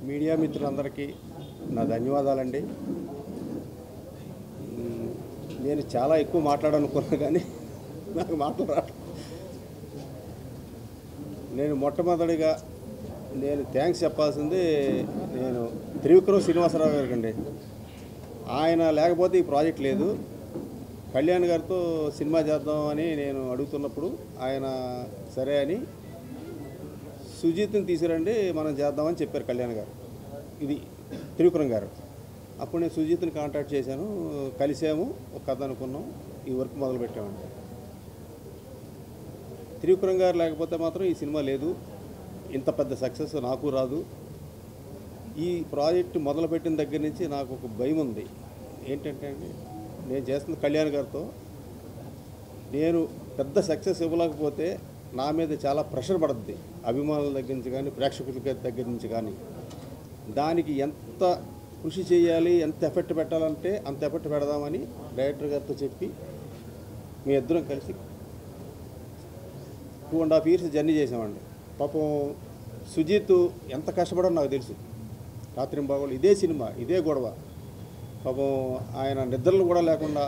Media మిత్రులందరికీ నా ధన్యవాదాలండి. నేను చాలా ఎక్కువ మాట్లాడాలనుకున్నా కానీ నాకు మాటలు రావట్లేదు. నేను మొట్టమొదటిగా థ్యాంక్స్ చెప్పాల్సింది నేను త్రివిక్రమ్ శ్రీనివాసరావు గారికి అండి. ఆయన లేకపోతే ఈ ప్రాజెక్ట్ లేదు. కళ్యాణ్ గారితో సినిమా చేద్దామని నేను అడుగుతున్నప్పుడు ఆయన సరే అని సుజీత్ని తీసుకురండి మనం చేద్దామని చెప్పారు కళ్యాణ్ గారు. ఇది త్రివిక్రమ్ గారు. అప్పుడు నేను సుజీత్ని కాంటాక్ట్ చేశాను, కలిసాము, ఒక కథ అనుకున్నాం, ఈ వర్క్ మొదలుపెట్టామండి. త్రివిక్రమ్ గారు లేకపోతే మాత్రం ఈ సినిమా లేదు, ఇంత పెద్ద సక్సెస్ నాకు రాదు. ఈ ప్రాజెక్టు మొదలుపెట్టిన దగ్గర నుంచి నాకు ఒక భయం ఉంది. ఏంటంటే అండి, నేను చేస్తున్న కళ్యాణ్ గారితో నేను పెద్ద సక్సెస్ ఇవ్వలేకపోతే నా మీద చాలా ప్రెషర్ పడుతుంది, అభిమానుల దగ్గర నుంచి కానీ ప్రేక్షకుల దగ్గర నుంచి కానీ. దానికి ఎంత కృషి చేయాలి, ఎంత ఎఫెక్ట్ పెట్టాలంటే అంత ఎఫెక్ట్ పెడదామని డైరెక్టర్ గారితో చెప్పి మీ ఇద్దరం కలిసి 2.5 years జర్నీ చేసామండి. పాపం సుజీత్ ఎంత కష్టపడో నాకు తెలుసు. రాత్రింబాగోలు ఇదే సినిమా, ఇదే గొడవ. పాపం ఆయన నిద్రలు కూడా లేకుండా,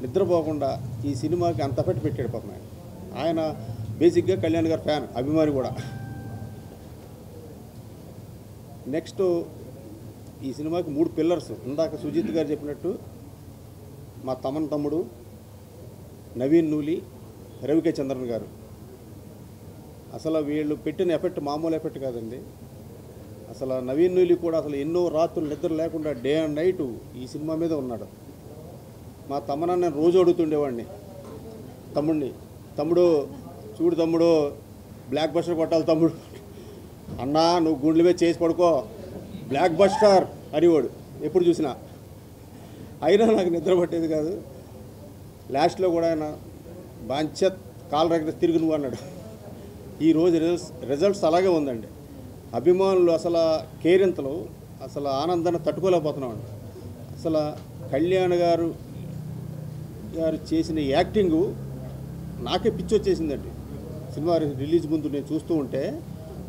నిద్రపోకుండా ఈ సినిమాకి అంత ఎఫెక్ట్ పెట్టాడు. పాపం ఆయన బేసిక్గా కళ్యాణ్ గారి ఫ్యాన్, అభిమాని కూడా. నెక్స్ట్ ఈ సినిమాకి 3 పిల్లర్స్. ఇందాక సుజిత్ గారు చెప్పినట్టు మా తమ్ముడు నవీన్ నూలి, రవికే చంద్రన్ గారు. అసలు వీళ్ళు పెట్టిన ఎఫెక్ట్ మామూలు ఎఫెక్ట్ కాదండి. అసలు నవీన్ నూలి కూడా అసలు ఎన్నో రాత్రులు నిద్ర లేకుండా డే అండ్ నైట్ ఈ సినిమా మీద ఉన్నాడు. మా తమ్మనన్న నేను రోజు అడుగుతుండేవాడిని తమ్ముడు చూడు తమ్ముడు, బ్లాక్ బస్టర్ కొట్టాలి తమ్ముడు, అన్నా నువ్వు గుండెల మీద చేసి పడుకో, బ్లాక్ బస్టర్ అనేవాడు ఎప్పుడు చూసినా. అయినా నాకు నిద్ర పట్టేది కాదు. లాస్ట్లో కూడా ఆయన బాంచత్ కాలు రగడ తిరుగు నువ్వు అన్నాడు. ఈరోజు రిజల్ట్స్ అలాగే ఉందండి. అభిమానులు అసలు కేరింతలు, అసలు ఆనందాన్ని తట్టుకోలేకపోతున్నామండి. అసలు కళ్యాణ్ గారు చేసిన యాక్టింగు నాకే పిచ్చి వచ్చేసిందండి. సినిమా రిలీజ్ ముందు నేను చూస్తూ ఉంటే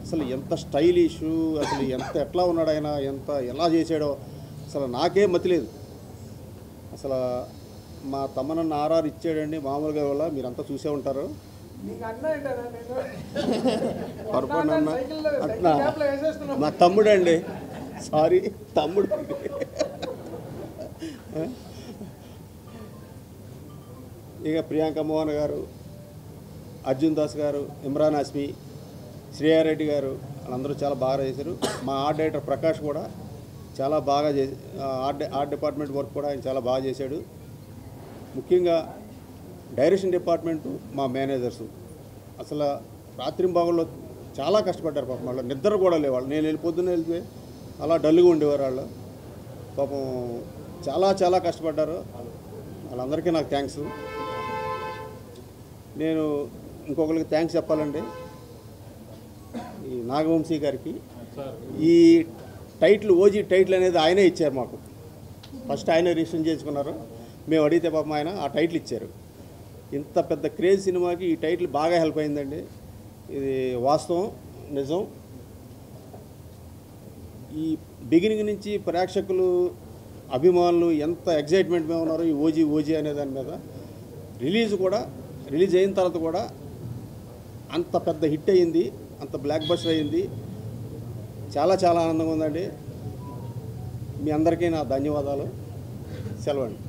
అసలు ఎంత స్టైలిష్, అసలు ఎట్లా ఉన్నాడు ఆయన, ఎలా చేశాడో అసలు నాకే మతిలేదు. అసలు మా తమ్మనన్న ఆర్ఆర్ ఇచ్చాడండి మామూలుగా. వల్ల మీరంతా చూసే ఉంటారు. మా తమ్ముడు అండి, సారీ తమ్ముడు. ఇక ప్రియాంక మోహన్ గారు, అర్జున్ దాస్ గారు, ఇమ్రాన్ హాష్మి, శ్రేయారెడ్డి గారు వాళ్ళందరూ చాలా బాగా చేశారు. మా ఆర్ట్ డైరెక్టర్ ప్రకాష్ కూడా చాలా బాగా ఆర్ట్ డిపార్ట్మెంట్ వర్క్ కూడా ఆయన చాలా బాగా చేశాడు. ముఖ్యంగా డైరెక్షన్ డిపార్ట్మెంటు, మా మేనేజర్సు అసలు రాత్రింబాగుల్లో చాలా కష్టపడ్డారు. పాపం వాళ్ళు నిద్ర కూడా లేవాళ్ళు. నేను పొద్దున్న వెళ్తే అలా డల్గా ఉండేవారు వాళ్ళు. పాపం చాలా కష్టపడ్డారు. వాళ్ళందరికీ నాకు థ్యాంక్స్. నేను ఇంకొకరికి థ్యాంక్స్ చెప్పాలండి, ఈ నాగవంశీ గారికి. ఈ టైటిల్, ఓజీ టైటిల్ అనేది ఆయనే ఇచ్చారు మాకు. ఫస్ట్ ఆయనే రిజిస్టర్ చేసుకున్నారు. మేము అడిగితే పాపం ఆయన ఆ టైటిల్ ఇచ్చారు. ఇంత పెద్ద క్రేజ్ సినిమాకి ఈ టైటిల్ బాగా హెల్ప్ అయిందండి. ఇది వాస్తవం, నిజం. ఈ బిగినింగ్ నుంచి ప్రేక్షకులు, అభిమానులు ఎంత ఎగ్జైట్మెంట్ మీద ఉన్నారో ఈ ఓజీ అనే దాని మీద. రిలీజ్ అయిన తర్వాత కూడా అంత పెద్ద హిట్ అయ్యింది, అంత బ్లాక్ బస్టర్ అయ్యింది. చాలా ఆనందంగా ఉందండి. మీ అందరికీ నా ధన్యవాదాలు. సెలవండి.